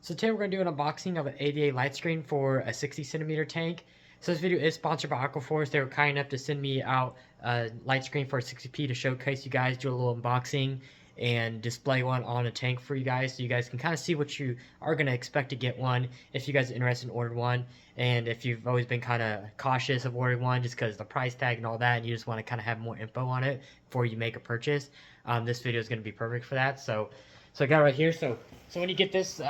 So today we're going to do an unboxing of an ADA light screen for a 60 centimeter tank. So this video is sponsored by Aquaforce. They were kind enough to send me out a light screen for a 60p to showcase you guys, do a little unboxing and display one on a tank for you guys, so you guys can kind of see what you are going to expect to get one if you guys are interested in ordering one, and if you've always been kind of cautious of ordering one just because the price tag and all that, and you just want to kind of have more info on it before you make a purchase. This video is going to be perfect for that. So I got it right here. So when you get this,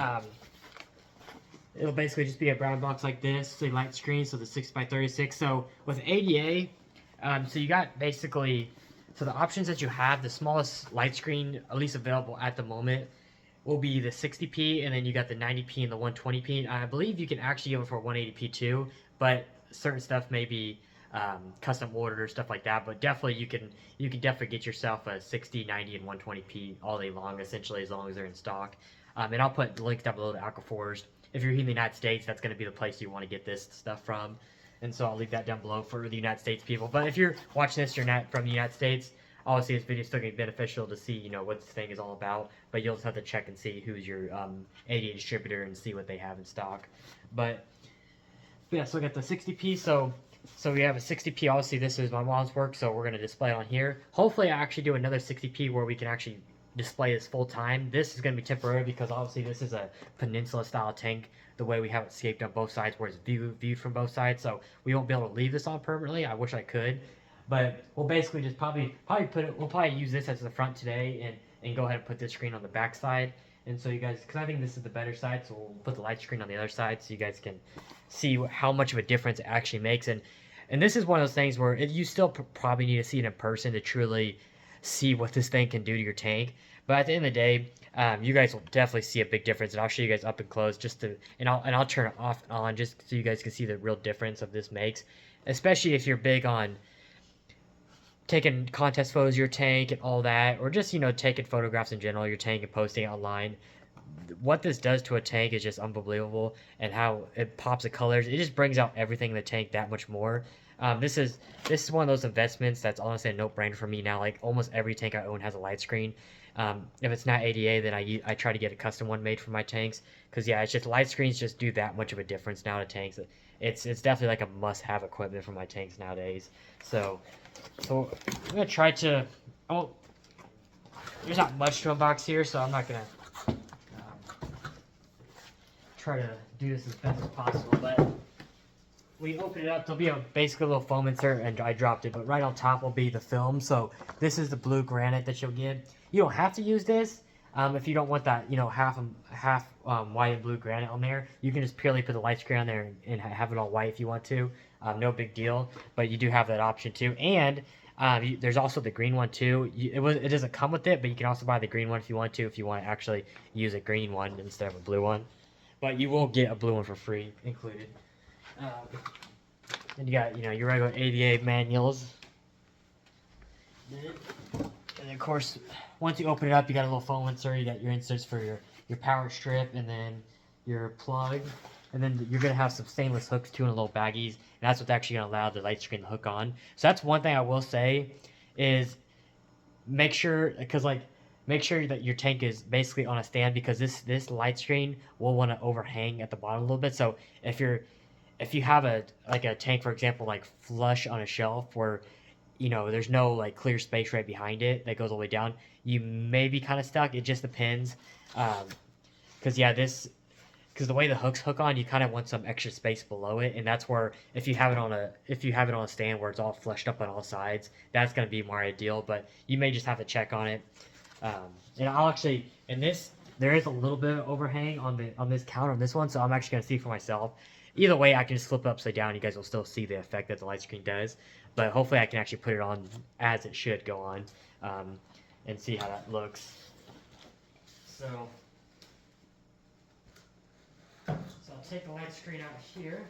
it'll basically just be a brown box like this, the light screen, so the 6x36. So with ADA, so you got basically, so the options that you have, the smallest light screen, at least available at the moment, will be the 60p, and then you got the 90p and the 120p. I believe you can actually go for 180p too, but certain stuff may be custom ordered or stuff like that. But definitely you can definitely get yourself a 60, 90, and 120p all day long, essentially, as long as they're in stock. And I'll put the link down below to Aquaforce. If you're here in the United States, that's going to be the place you want to get this stuff from. And so I'll leave that down below for the United States people. But if you're watching this, you're not from the United States, obviously this video is still going to be beneficial to see, what this thing is all about. But you'll just have to check and see who's your ADA distributor and see what they have in stock. But yeah, so we got the 60p. So we have a 60p. Obviously, this is my mom's work, so we're going to display it on here. Hopefully, I actually do another 60p where we can actually display this full time. This is going to be temporary because obviously this is a peninsula style tank, the way we have it scaped on both sides where it's viewed from both sides, so we won't be able to leave this on permanently. I wish I could, but we'll basically just probably put it, we'll probably use this as the front today and go ahead and put this screen on the back side. And so you guys, because I think this is the better side, so we'll put the light screen on the other side so you guys can see how much of a difference it actually makes. And this is one of those things where you still probably need to see it in person to truly see what this thing can do to your tank. But at the end of the day, you guys will definitely see a big difference, and I'll show you guys up and close and I'll turn it off and on just so you guys can see the real difference of this makes, especially if you're big on taking contest photos of your tank and all that, or just taking photographs in general of your tank and posting it online. What this does to a tank is just unbelievable, and how it pops the colors. It just brings out everything in the tank that much more. This is one of those investments that's honestly a no-brainer for me now. Like almost every tank I own has a light screen. If it's not ADA, then I try to get a custom one made for my tanks, because yeah, it's just light screens just do that much of a difference now to tanks. It's definitely like a must-have equipment for my tanks nowadays. So I'm gonna try to. Oh, there's not much to unbox here, so I'm not gonna try to do this as best as possible. But when you open it up, there'll be basically a little foam insert, and I dropped it, but right on top will be the film. So this is the blue granite that you'll get. You don't have to use this if you don't want that, half white and blue granite on there. You can just purely put the light screen on there and have it all white if you want to. No big deal, but you do have that option too. And there's also the green one too. It doesn't come with it, but you can also buy the green one if you want to actually use a green one instead of a blue one. But you will get a blue one for free included. And you got, your regular ADA manuals. And then, of course, once you open it up, you got a little foam insert. You got your inserts for your power strip, and then your plug. And then you're going to have some stainless hooks too in little baggies. And that's what's actually going to allow the light screen to hook on. So that's one thing I will say is make sure that your tank is basically on a stand, because this light screen will want to overhang at the bottom a little bit. So if you have a tank, for example, like flush on a shelf where there's no clear space right behind it that goes all the way down, you may be kind of stuck. It just depends, because the way the hooks hook on, you kind of want some extra space below it, and that's where if you have it on a stand where it's all flushed up on all sides, that's going to be more ideal. But you may just have to check on it. And I'll actually, there is a little bit of overhang on this counter on this one, so I'm actually going to see for myself. Either way, I can just flip it upside down. You guys will still see the effect that the light screen does. But hopefully I can actually put it on as it should go on, and see how that looks. So I'll take the light screen out here.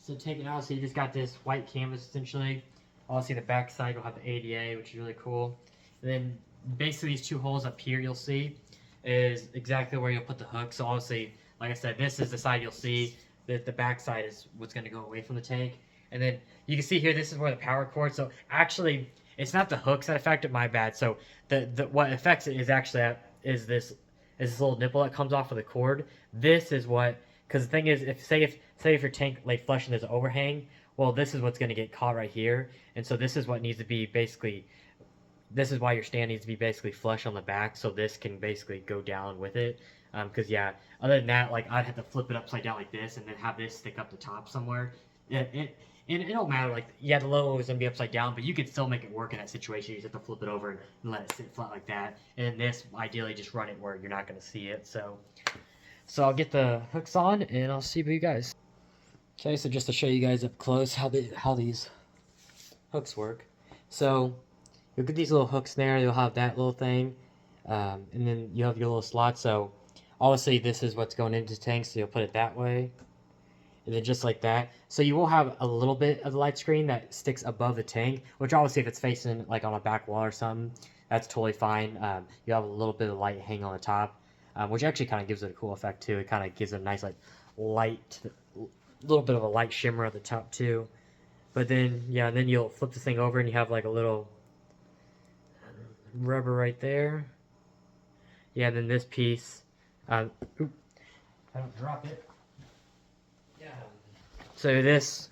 So take it out, so you just got this white canvas essentially. Obviously the back side will have the ADA, which is really cool. And then basically these two holes up here you'll see is exactly where you'll put the hook. So obviously, like I said, this is the side you'll see. The back side is what's going to go away from the tank. And then you can see here, this is where the power cord. So actually, It's not the hooks that affect it. My bad. So the what affects it is actually is this little nipple that comes off of the cord. This is what, because the thing is, if your tank like flush and there's an overhang, well, this is what's going to get caught right here, and so this is what needs to be basically. This is why your stand needs to be basically flush on the back, so this can basically go down with it. Because yeah, other than that, like I'd have to flip it upside down like this, and then have this stick up the top somewhere. It don't matter. Like yeah, the logo is gonna be upside down, but you could still make it work in that situation. You just have to flip it over and let it sit flat like that. And this, ideally, just run it where you're not gonna see it. So I'll get the hooks on, and I'll see you guys. Okay, so just to show you guys up close how these hooks work. So you'll get these little hooks there. You'll have that little thing, and then you have your little slot. So obviously this is what's going into the tank, so you'll put it that way, and then just like that. So you will have a little bit of the light screen that sticks above the tank, which obviously if it's facing like on a back wall or something, that's totally fine. You have a little bit of light hanging on the top, which actually kind of gives it a cool effect too. It kind of gives it a nice like light, little bit of a light shimmer at the top too. But then yeah, then you'll flip this thing over and you have like a little rubber right there. Yeah, then this piece. Oop, I don't drop it. Yeah. So this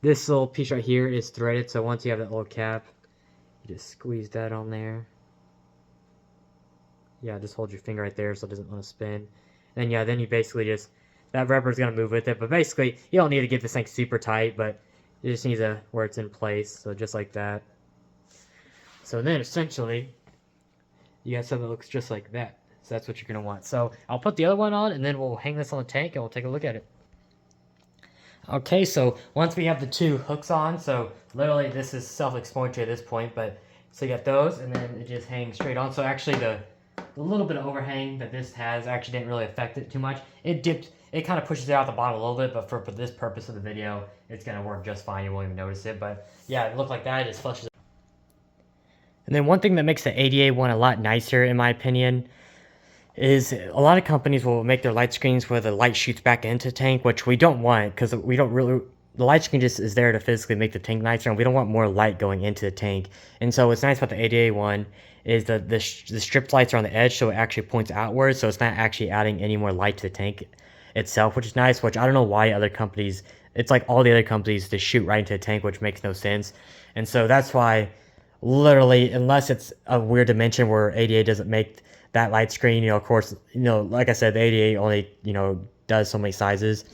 little piece right here is threaded. So once you have that little cap, you just squeeze that on there. Yeah, just hold your finger right there so it doesn't want to spin. And then yeah, then you basically just, that rubber is gonna move with it. But basically, you don't need to get this thing super tight, but you just need to where it's in place. So just like that. So then essentially, you got something that looks just like that. So that's what you're going to want. So I'll put the other one on, and then we'll hang this on the tank, and we'll take a look at it. Okay, so once we have the two hooks on, so literally this is self-explanatory at this point, but so you got those, and then it just hangs straight on. So actually the little bit of overhang that this has actually didn't really affect it too much. It kind of pushes it out the bottom a little bit, but for this purpose of the video, it's going to work just fine. You won't even notice it, but yeah, it looked like that. It just flushes. And then one thing that makes the ADA one a lot nicer, in my opinion, is a lot of companies will make their light screens where the light shoots back into the tank, which we don't want, because we don't really, the light screen just is there to physically make the tank nicer, and we don't want more light going into the tank. And so what's nice about the ADA one is that the strip lights are on the edge, so it actually points outwards, so it's not actually adding any more light to the tank itself, which is nice, which I don't know why other companies, it's like all the other companies, they shoot right into the tank, which makes no sense. And so that's why, literally, unless it's a weird dimension where ADA doesn't make that light screen, of course, like I said, the 88 only, does so many sizes.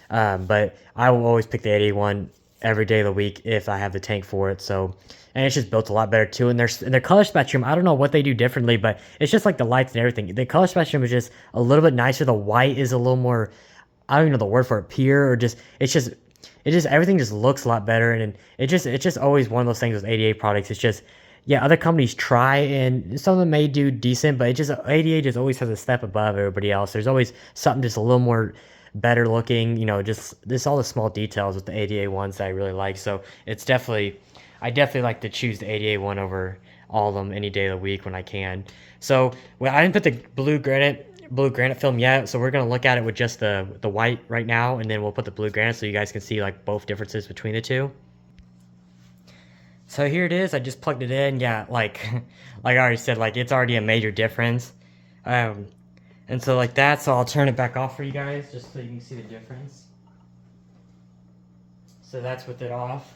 But I will always pick the 88 one every day of the week if I have the tank for it. So, and it's just built a lot better too. And their color spectrum, I don't know what they do differently, but it's just like the lights and everything. The color spectrum is just a little bit nicer. The white is a little more, I don't even know the word for it, pure, or just, everything just looks a lot better. And it's just always one of those things with 88 products. It's just, yeah, other companies try, and some of them may do decent, but 88 just always has a step above everybody else. There's always something just a little more better looking, just all the small details with the 88 ones that I really like. So I definitely like to choose the 88 one over all of them any day of the week when I can. So I didn't put the blue granite film yet, so we're gonna look at it with just the white right now, and then we'll put the blue granite so you guys can see like both differences between the two. So here it is. I just plugged it in. Yeah, like I already said, like it's already a major difference. And so like that. So I'll turn it back off for you guys just so you can see the difference. So that's with it off.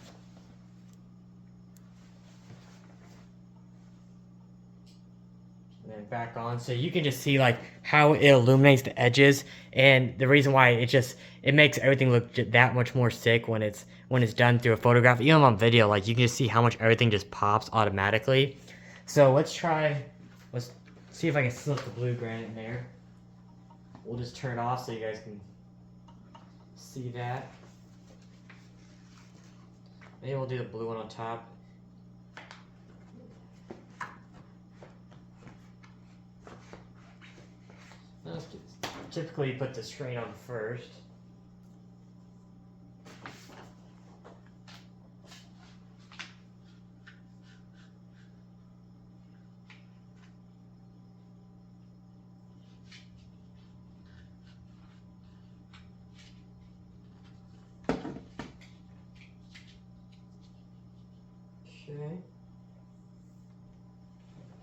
And then back on, so you can just see like how it illuminates the edges, and the reason why it makes everything look that much more sick when it's done through a photograph. Even on video, like you can just see how much everything just pops automatically. So let's see if I can slip the blue granite in there. We'll just turn it off so you guys can see that. Maybe we'll do the blue one on top. Typically put the screen on first. Okay.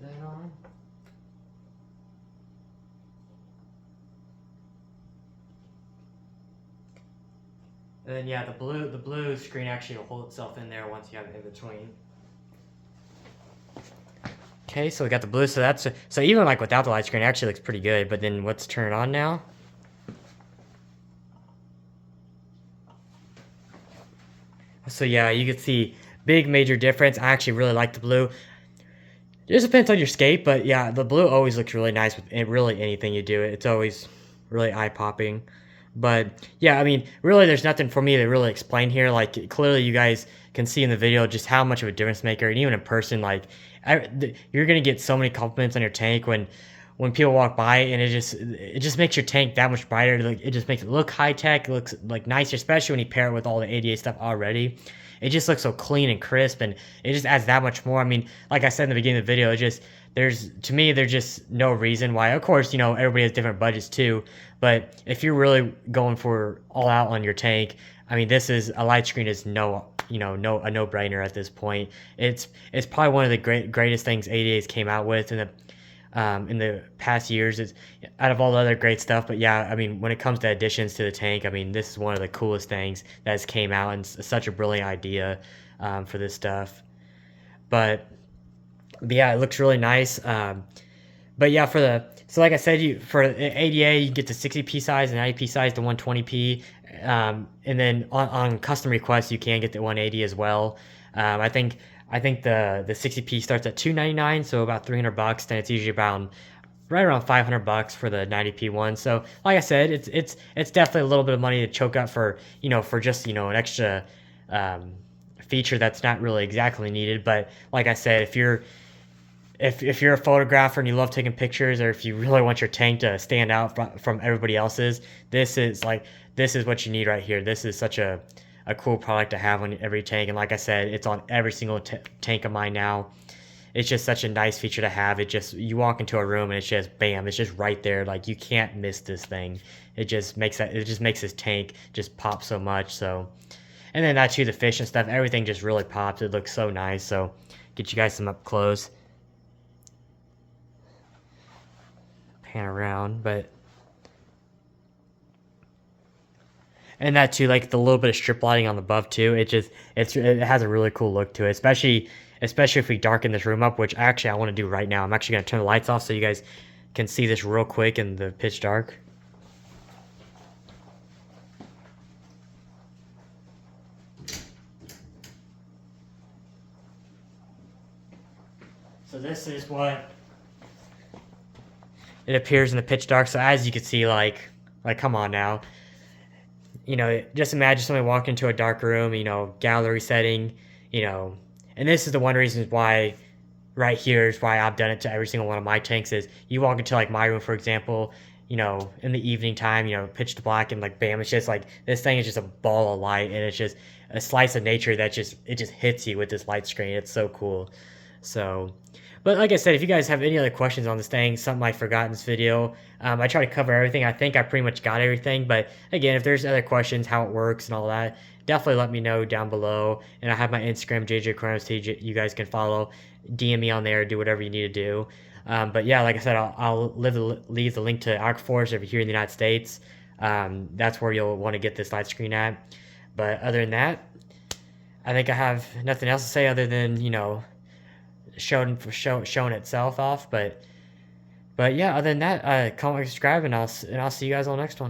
that on. And then yeah, the blue screen actually will hold itself in there once you have it in between. Okay, so we got the blue. So that's so even like without the light screen, it actually looks pretty good. But then let's turn it on now. So yeah, you can see big major difference. I actually really like the blue. It just depends on your skate, but yeah, the blue always looks really nice with really anything you do. It's always really eye-popping. But yeah, I mean, really, there's nothing for me to really explain here. Like, clearly, you guys can see in the video just how much of a difference maker, and even in person, like, you're gonna get so many compliments on your tank when people walk by, and it just makes your tank that much brighter. Like, it just makes it look high tech. It looks like nicer, especially when you pair it with all the ADA stuff already. It just looks so clean and crisp, and it just adds that much more. I mean, like I said in the beginning of the video, it just there's just no reason why. Of course, everybody has different budgets too, but if you're really going for all out on your tank, I mean, this is a light screen is a no-brainer at this point. It's probably one of the greatest things ADAs came out with in the past years, is out of all the other great stuff. But yeah, I mean, when it comes to additions to the tank, I mean, this is one of the coolest things that has came out, and it's such a brilliant idea for this stuff. But yeah, it looks really nice. But yeah, so like I said, for ADA, you can get the 60p size and 90p size to 120p. And then on custom requests, you can get the 180 as well. I think the 60p starts at $299, so about $300. Then it's usually right around $500 for the 90p one. So like I said, it's definitely a little bit of money to choke up for just an extra feature that's not really exactly needed. But like I said, if you're a photographer and you love taking pictures, or if you really want your tank to stand out from everybody else's, this is what you need right here. This is such a cool product to have on every tank. And like I said, it's on every single tank of mine now. It's just such a nice feature to have. You walk into a room and it's just bam, it's just right there. Like, you can't miss this thing. It just makes this tank just pop so much. So, and then that too, the fish and stuff, everything just really pops. It looks so nice. So get you guys some up close. Pan around, and that too, like the little bit of strip lighting on the above too, it has a really cool look to it, especially if we darken this room up, which actually I want to do right now. I'm actually going to turn the lights off so you guys can see this real quick in the pitch dark. So this is what it appears in the pitch dark. So as you can see, like come on now. Just imagine somebody walking into a dark room, gallery setting, and this is the one reason why right here is why I've done it to every single one of my tanks. Is you walk into like my room, for example, in the evening time, pitch to black, and like bam, it's just like this thing is just a ball of light, and it's just a slice of nature that just hits you with this light screen. It's so cool. So, but like I said, if you guys have any other questions on this thing, something I forgot in this video, I try to cover everything. I think I pretty much got everything. But again, if there's other questions, how it works and all that, definitely let me know down below. And I have my Instagram, JJ Aquariums, you guys can follow. DM me on there, do whatever you need to do. But yeah, like I said, I'll leave the link to Aquaforce over here in the United States. That's where you'll want to get this light screen at. But other than that, I think I have nothing else to say other than, showing itself off. But yeah, other than that, comment, subscribe, and I'll see you guys on the next one.